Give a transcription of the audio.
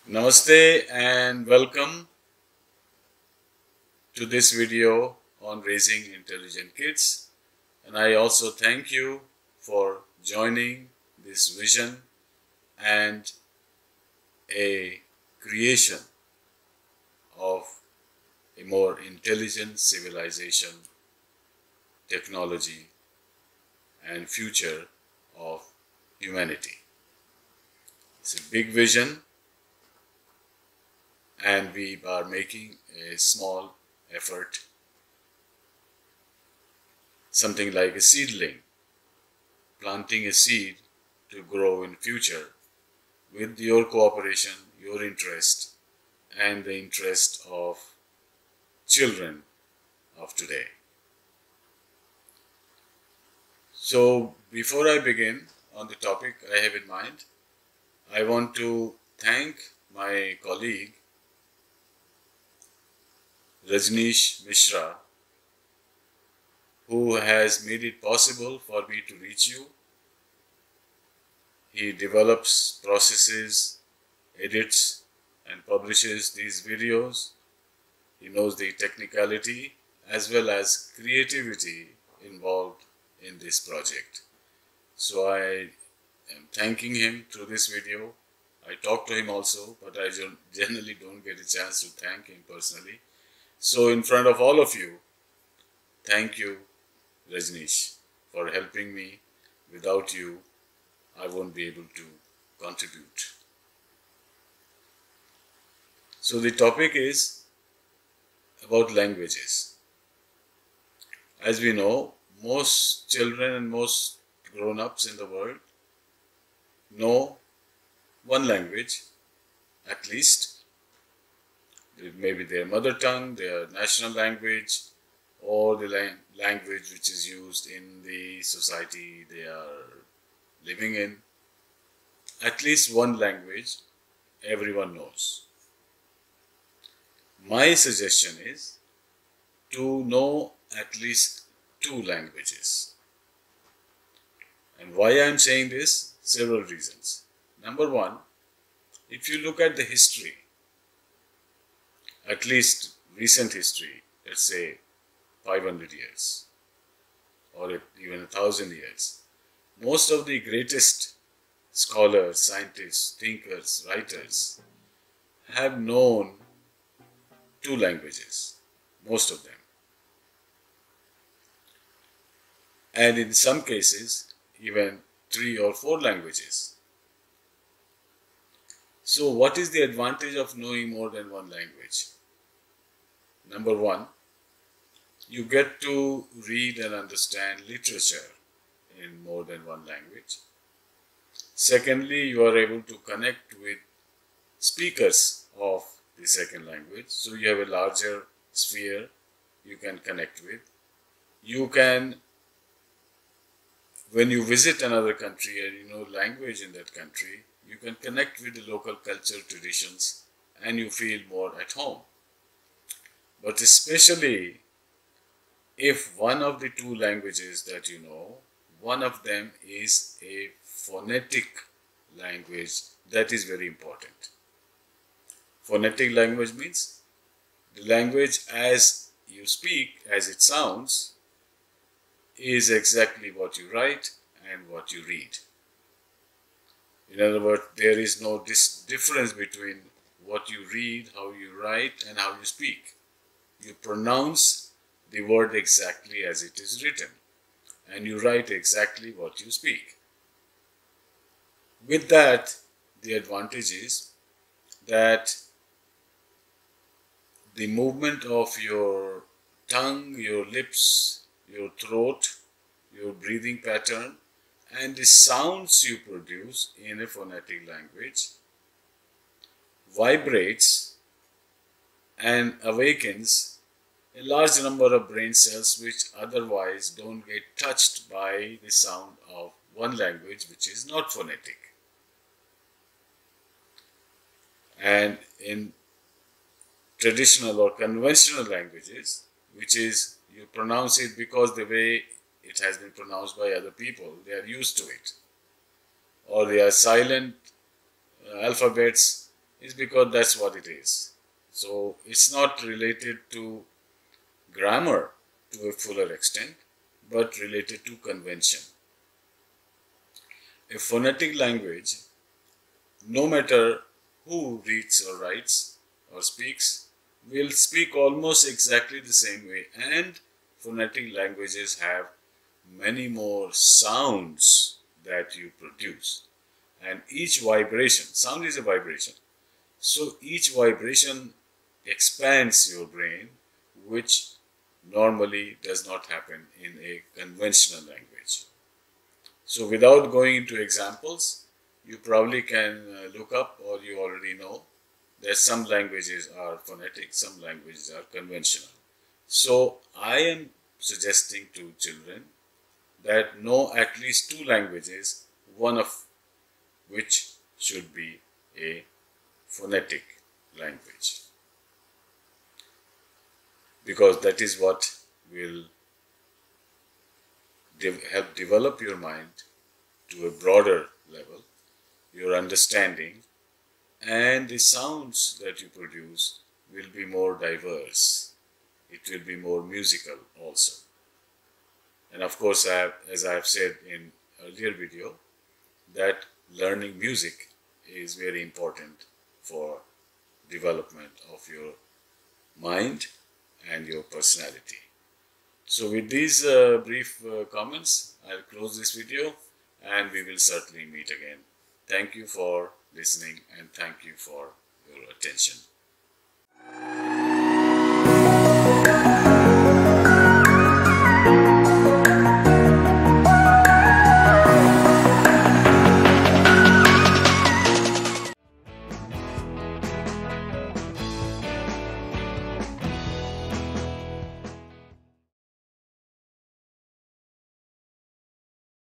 Namaste and welcome to this video on raising intelligent kids. And I also thank you for joining this vision and a creation of a more intelligent civilization, technology, and future of humanity. It's a big vision, and we are making a small effort, something like a seedling, planting a seed to grow in future with your cooperation, your interest, and the interest of children of today. So before I begin on the topic I have in mind, I want to thank my colleague Rajneesh Mishra, who has made it possible for me to reach you. He develops, processes, edits, and publishes these videos. He knows the technicality as well as creativity involved in this project. So I am thanking him through this video. I talk to him also, but I generally don't get a chance to thank him personally. So in front of all of you, thank you, Rajneesh, for helping me. Without you, I won't be able to contribute. So the topic is about languages. As we know, most children and most grown-ups in the world know one language, at least. It may be their mother tongue, their national language, or the language which is used in the society they are living in. At least one language everyone knows. My suggestion is to know at least two languages. And why I am saying this? Several reasons. Number one, if you look at the history, at least recent history, let's say 500 years or even 1,000 years, most of the greatest scholars, scientists, thinkers, writers have known two languages, most of them. And in some cases, even 3 or 4 languages. So what is the advantage of knowing more than one language? Number one, you get to read and understand literature in more than one language. Secondly, you are able to connect with speakers of the second language. So you have a larger sphere you can connect with. You can, when you visit another country and you know language in that country, you can connect with the local culture, traditions, and you feel more at home. But especially if one of the two languages that you know, one of them is a phonetic language, that is very important. Phonetic language means the language as you speak, as it sounds, is exactly what you write and what you read. In other words, there is no difference between what you read, how you write, and how you speak. You pronounce the word exactly as it is written, and you write exactly what you speak. With that, the advantage is that the movement of your tongue, your lips, your throat, your breathing pattern, and the sounds you produce in a phonetic language vibrates and awakens a large number of brain cells which otherwise don't get touched by the sound of one language which is not phonetic. And in traditional or conventional languages, which is you pronounce it because the way it has been pronounced by other people, they are used to it, or they are silent alphabets is because that's what it is. So it's not related to grammar to a fuller extent, but related to convention. A phonetic language, no matter who reads or writes or speaks, will speak almost exactly the same way, and phonetic languages have many more sounds that you produce, and each vibration, sound is a vibration, so each vibration expands your brain, which normally does not happen in a conventional language. So without going into examples, you probably can look up, or you already know, that some languages are phonetic, some languages are conventional. So I am suggesting to children that know at least two languages, one of which should be a phonetic language, because that is what will help develop your mind to a broader level, your understanding, and the sounds that you produce will be more diverse. It will be more musical also. And of course, as I have said in earlier video, that learning music is very important for development of your mind and your personality. So with these brief comments, I'll close this video, and we will certainly meet again. Thank you for listening, and thank you for your attention.